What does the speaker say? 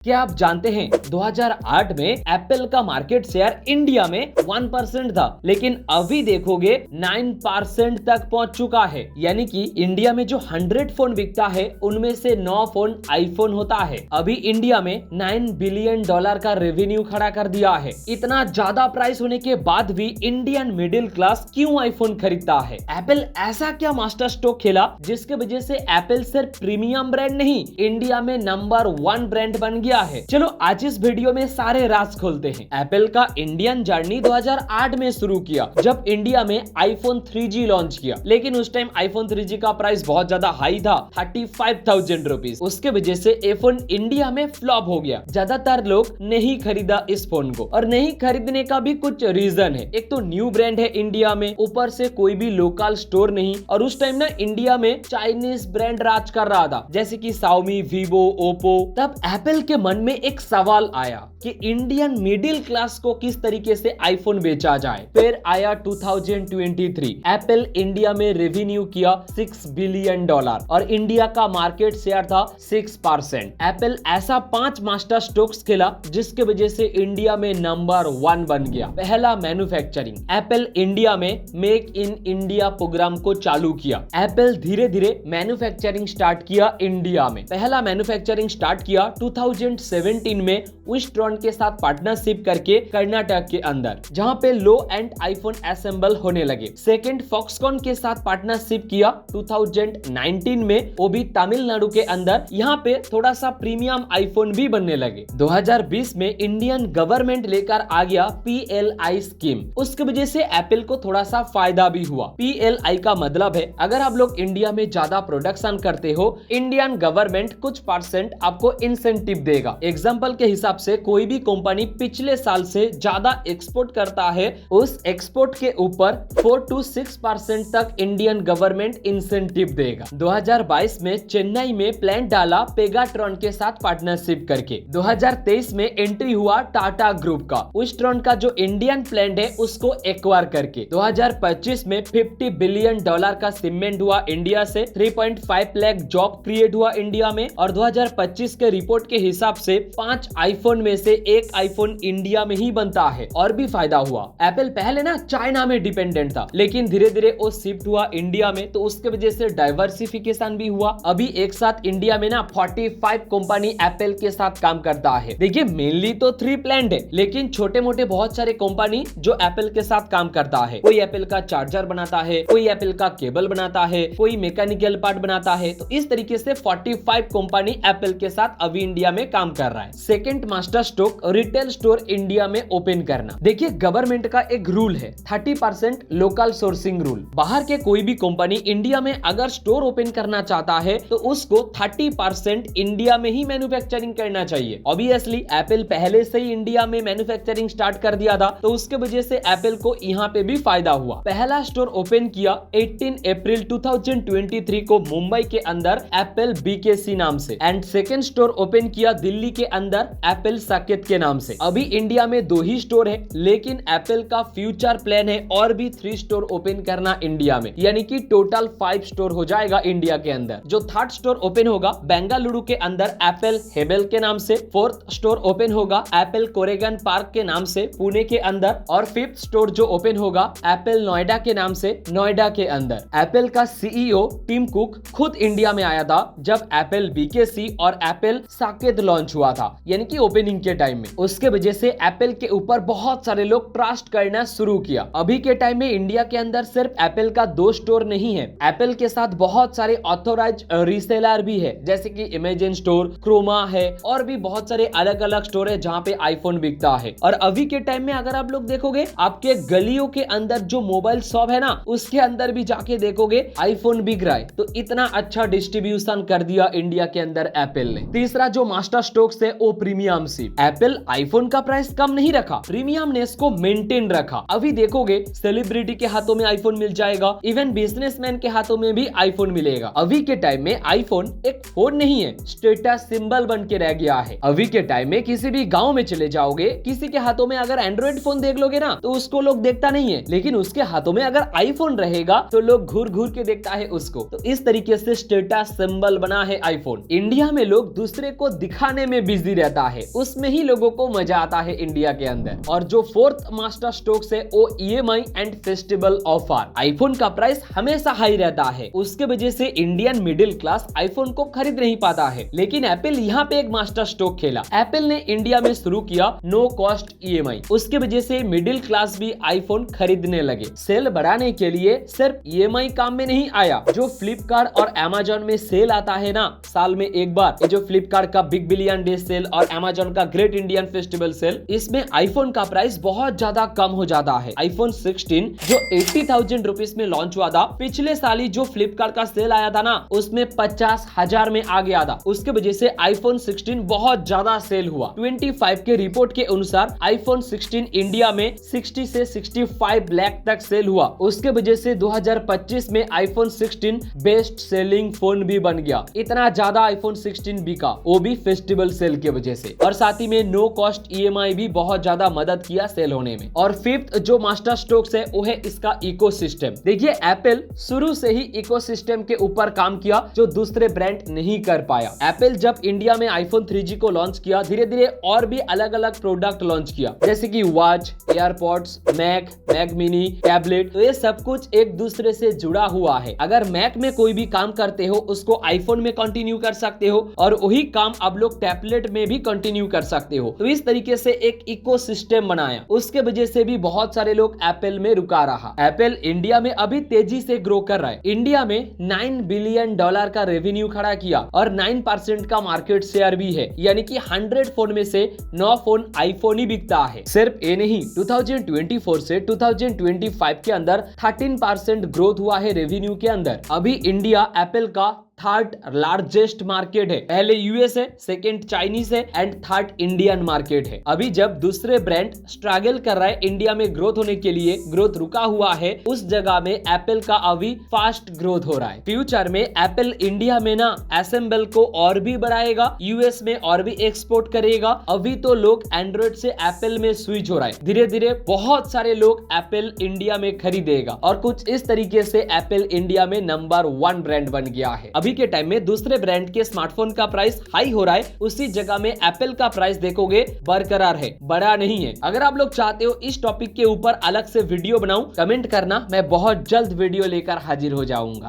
क्या आप जानते हैं 2008 में एप्पल का मार्केट शेयर इंडिया में 1% था, लेकिन अभी देखोगे 9% तक पहुंच चुका है। यानी कि इंडिया में जो 100 फोन बिकता है उनमें से 9 फोन आईफोन होता है। अभी इंडिया में $9 बिलियन का रेवेन्यू खड़ा कर दिया है। इतना ज्यादा प्राइस होने के बाद भी इंडियन मिडिल क्लास क्यों आईफोन खरीदता है? एप्पल ऐसा क्या मास्टर स्ट्रोक खेला जिसके वजह से एप्पल सिर्फ प्रीमियम ब्रांड नहीं, इंडिया में नंबर 1 ब्रांड बन गया है। चलो आज इस वीडियो में सारे राज खोलते हैं। एप्पल का इंडियन जर्नी 2008 में शुरू किया जब इंडिया में आईफोन 3G लॉन्च किया, लेकिन उस टाइम आईफोन 3G का प्राइस बहुत ज्यादा हाई था, 35,000 रुपीज। उसके वजह से ये फोन इंडिया में फ्लॉप हो गया। ज्यादातर लोग नहीं खरीदा इस फोन को, और नहीं खरीदने का भी कुछ रीजन है। एक तो न्यू ब्रांड है इंडिया में, ऊपर से कोई भी लोकल स्टोर नहीं, और उस टाइम ना इंडिया में चाइनीज ब्रांड राज कर रहा था, जैसे कि Xiaomi, Vivo, Oppo। तब एप्पल के मन में एक सवाल आया कि इंडियन मिडिल क्लास को किस तरीके से आईफोन बेचा जाए। फिर आया 2023, एप्पल इंडिया में रेवेन्यू किया $6 बिलियन और इंडिया का मार्केट शेयर था 6%। एप्पल ऐसा 5 मास्टर स्ट्रोक्स खेला जिसके वजह से इंडिया में नंबर 1 बन गया। पहला, मैन्युफैक्चरिंग। एप्पल इंडिया में मेक इन इंडिया प्रोग्राम को चालू किया। एप्पल धीरे धीरे मैन्युफैक्चरिंग स्टार्ट किया इंडिया में। पहला मैन्युफैक्चरिंग स्टार्ट किया 2017 में विस्ट्रॉन के साथ पार्टनरशिप करके कर्नाटक के अंदर, जहां पे लो एंड आईफोन असेंबल होने लगे। सेकंड, फॉक्सकॉन के साथ पार्टनरशिप किया 2019 में, वो भी तमिलनाडु के अंदर। यहाँ पे थोड़ा सा प्रीमियम आईफोन भी बनने लगे। 2020 में इंडियन गवर्नमेंट लेकर आ गया PLI स्कीम। उसकी वजह से एप्पल को थोड़ा सा फायदा भी हुआ। PLI का मतलब है अगर आप लोग इंडिया में ज्यादा प्रोडक्शन करते हो, इंडियन गवर्नमेंट कुछ परसेंट आपको इंसेंटिव देगा। एग्जांपल के हिसाब से कोई भी कंपनी पिछले साल से ज्यादा एक्सपोर्ट करता है, उस एक्सपोर्ट के ऊपर 4 to 6% तक इंडियन गवर्नमेंट इंसेंटिव देगा। 2022 में चेन्नई में प्लांट डाला पेगाट्रॉन के साथ पार्टनरशिप करके। 2023 में एंट्री हुआ टाटा ग्रुप का, विस्ट्रॉन का जो इंडियन प्लांट है उसको एक्वायर करके। 2025 में $50 बिलियन का शिपमेंट हुआ इंडिया से, 3.5 लाख जॉब क्रिएट हुआ इंडिया में। और 2025 के रिपोर्ट के हिसाब से 5 आईफोन में से 1 आईफोन इंडिया में ही बनता है। और भी फायदा हुआ, एप्पल पहले ना चाइना में डिपेंडेंट था, लेकिन धीरे धीरे वो शिफ्ट हुआ इंडिया में, तो उसके वजह से डाइवर्सिफिकेशन भी हुआ। अभी एक साथ इंडिया में ना 45 कंपनी एप्पल के साथ काम करता है। देखिए मेनली तो 3 प्लांट है, लेकिन छोटे मोटे बहुत सारे कंपनी जो एप्पल के साथ काम करता है। कोई एप्पल का चार्जर बनाता है, कोई एप्पल का केबल बनाता है, कोई मैकेनिकल पार्ट बनाता है। तो इस तरीके से 45 कंपनी एप्पल के साथ अभी इंडिया में काम कर रहा है। Second master stroke, retail store India में ओपन करना। देखिए गवर्नमेंट का एक रूल है 30% लोकल सोर्सिंग रूल। बाहर के कोई भी कंपनी इंडिया में अगर स्टोर ओपन करना चाहता है तो उसको 30% इंडिया में ही मैन्युफैक्चरिंग करना चाहिए। ऑब्वियसली एप्पल पहले से ही इंडिया में मैन्युफैक्चरिंग स्टार्ट कर दिया था, तो उसके वजह से एप्पल को यहाँ पे भी फायदा हुआ। पहला स्टोर ओपन किया 18 अप्रैल 2023 को मुंबई के अंदर एप्पल BKC नाम से, एंड सेकंड स्टोर ओपन किया दिल्ली के अंदर एप्पल साकेत के नाम से। अभी इंडिया में 2 ही स्टोर है, लेकिन एप्पल का फ्यूचर प्लान है और भी 3 स्टोर ओपन करना इंडिया में, यानी कि टोटल 5 स्टोर हो जाएगा इंडिया के अंदर। जो 3rd स्टोर ओपन होगा बेंगलुरु के अंदर एप्पल हेबल के नाम से, 4th स्टोर ओपन होगा एप्पल कोरेगन पार्क के नाम से पुणे के अंदर, और 5th स्टोर जो ओपन होगा एप्पल नोएडा के नाम से नोएडा के अंदर। एप्पल का CEO टिम कुक खुद इंडिया में आया था जब एप्पल BKC और एप्पल साकेत लॉन्च हुआ था, यानी कि ओपनिंग के टाइम में। उसके वजह से एप्पल के ऊपर बहुत सारे लोग ट्रस्ट करना शुरू किया। अभी के टाइम में इंडिया के अंदर सिर्फ एप्पल का 2 स्टोर नहीं है, एप्पल के साथ बहुत सारे ऑथोराइज्ड रीसेलर भी है, जैसे कि इमेजिन स्टोर, क्रोमा है, और भी बहुत सारे अलग अलग स्टोर है जहाँ पे आईफोन बिकता है। और अभी के टाइम में अगर आप लोग देखोगे, आपके गलियों के अंदर जो मोबाइल शॉप है ना, उसके अंदर भी जाके देखोगे आईफोन बिक रहा है। तो इतना अच्छा डिस्ट्रीब्यूशन कर दिया इंडिया के अंदर एप्पल ने। तीसरा जो मास्टर स्ट्रोक्स है वो प्रीमियम शिप। एप्पल आईफोन का प्राइस कम नहीं रखा, प्रीमियमनेस को मेंटेन रखा। अभी देखोगे सेलिब्रिटी के हाथों में आईफोन मिल जाएगा, इवन बिजनेसमैन के हाथों में भी आईफोन मिलेगा। अभी के टाइम में आईफोन एक फोन नहीं है, स्टेटस सिंबल बन के रह गया है। अभी के टाइम में किसी भी गांव में चले जाओगे, किसी के हाथों में अगर एंड्रॉइड फोन देख लोगे ना, तो उसको लोग देखता नहीं है, लेकिन उसके हाथों में अगर आईफोन रहेगा तो लोग घूर घूर के देखता है उसको। तो इस तरीके से स्टेटस सिंबल बना है आईफोन। इंडिया में लोग दूसरे को दिखा दिखाने में बिजी रहता है, उसमें ही लोगों को मजा आता है इंडिया के अंदर। और जो फोर्थ मास्टर स्ट्रोक्स है वो EMI and festival offer. IPhone का प्राइस हमेशा हाई रहता है, उसके वजह से इंडियन मिडिल क्लास आईफोन को खरीद नहीं पाता है। लेकिन एप्पल यहाँ पे एक मास्टर स्ट्रोक खेला। एप्पल ने इंडिया में शुरू किया नो कॉस्ट EMI, उसके वजह से मिडिल क्लास भी आईफोन खरीदने लगे। सेल बढ़ाने के लिए सिर्फ EMI काम में नहीं आया। जो फ्लिपकार्ट और अमेजोन में सेल आता है ना साल में एक बार, ये जो फ्लिपकार्ट का बिग बिलियन डे सेल और अमेजोन का ग्रेट इंडियन फेस्टिवल सेल, इसमें आईफोन का प्राइस बहुत ज्यादा कम हो जाता है। आईफोन 16 जो 80,000 रुपीज में लॉन्च हुआ था, पिछले साल ही जो फ्लिपकार्ट का सेल आया था ना उसमें 50,000 में आ गया था। उसके वजह से आईफोन 16 बहुत ज्यादा सेल हुआ। 25 के रिपोर्ट के अनुसार आईफोन 16 इंडिया में 60 से 65 लाख तक सेल हुआ। उसके वजह से 2025 में आईफोन 16 बेस्ट सेलिंग फोन भी बन गया। इतना ज्यादा आईफोन 16 बिका, वो भी फेस्टिवल सेल की वजह से। और साथ ही में नो कॉस्ट EMI भी बहुत ज्यादा मदद किया सेल होने में। और फिफ्थ जो मास्टर स्ट्रोक्स है वो है इसका इकोसिस्टम। देखिए एप्पल शुरू से ही इकोसिस्टम के ऊपर काम किया जो दूसरे ब्रांड नहीं कर पाया। एप्पल जब इंडिया में आईफोन 3G को लॉन्च किया, धीरे धीरे और भी अलग अलग प्रोडक्ट लॉन्च किया, जैसे कि watch, AirPods, Mac mini, tablet. तो ये सब कुछ एक दूसरे से जुड़ा हुआ है। अगर मैक में कोई भी काम करते हो उसको आईफोन में कंटिन्यू कर सकते हो और वही काम अब लोग टैबलेट में भी कंटिन्यू कर सकते हो। तो इस तरीके से एक इकोसिस्टम बनाया, उसके वजह से भी बहुत सारे लोग एप्पल में रुका रहा। एप्पल इंडिया में अभी तेजी से ग्रो कर रहा है। इंडिया में $9 बिलियन का रेवेन्यू खड़ा किया और 9% का मार्केट शेयर भी है, यानी कि 100 फोन में से 9 फोन आईफोन ही बिकता है। सिर्फ ये नहीं, 2024 से 2025 के अंदर 13% ग्रोथ हुआ है रेवेन्यू के अंदर। अभी इंडिया एप्पल का थर्ड लार्जेस्ट मार्केट है। पहले यूएस है, सेकंड चाइनीज है एंड थर्ड इंडियन मार्केट है। अभी जब दूसरे ब्रांड स्ट्रगल कर रहा है इंडिया में ग्रोथ होने के लिए, ग्रोथ रुका हुआ है, उस जगह में एप्पल का अभी फास्ट ग्रोथ हो रहा है। फ्यूचर में एप्पल इंडिया में ना असेंबल को और भी बढ़ाएगा, यूएस में और भी एक्सपोर्ट करेगा। अभी तो लोग एंड्रॉइड से एप्पल में स्विच हो रहा है, धीरे धीरे बहुत सारे लोग एप्पल इंडिया में खरीदेगा और कुछ इस तरीके से एप्पल इंडिया में नंबर 1 ब्रांड बन गया है। अभी के टाइम में दूसरे ब्रांड के स्मार्टफोन का प्राइस हाई हो रहा है, उसी जगह में एप्पल का प्राइस देखोगे बरकरार है, बड़ा नहीं है। अगर आप लोग चाहते हो इस टॉपिक के ऊपर अलग से वीडियो बनाऊं, कमेंट करना, मैं बहुत जल्द वीडियो लेकर हाजिर हो जाऊंगा।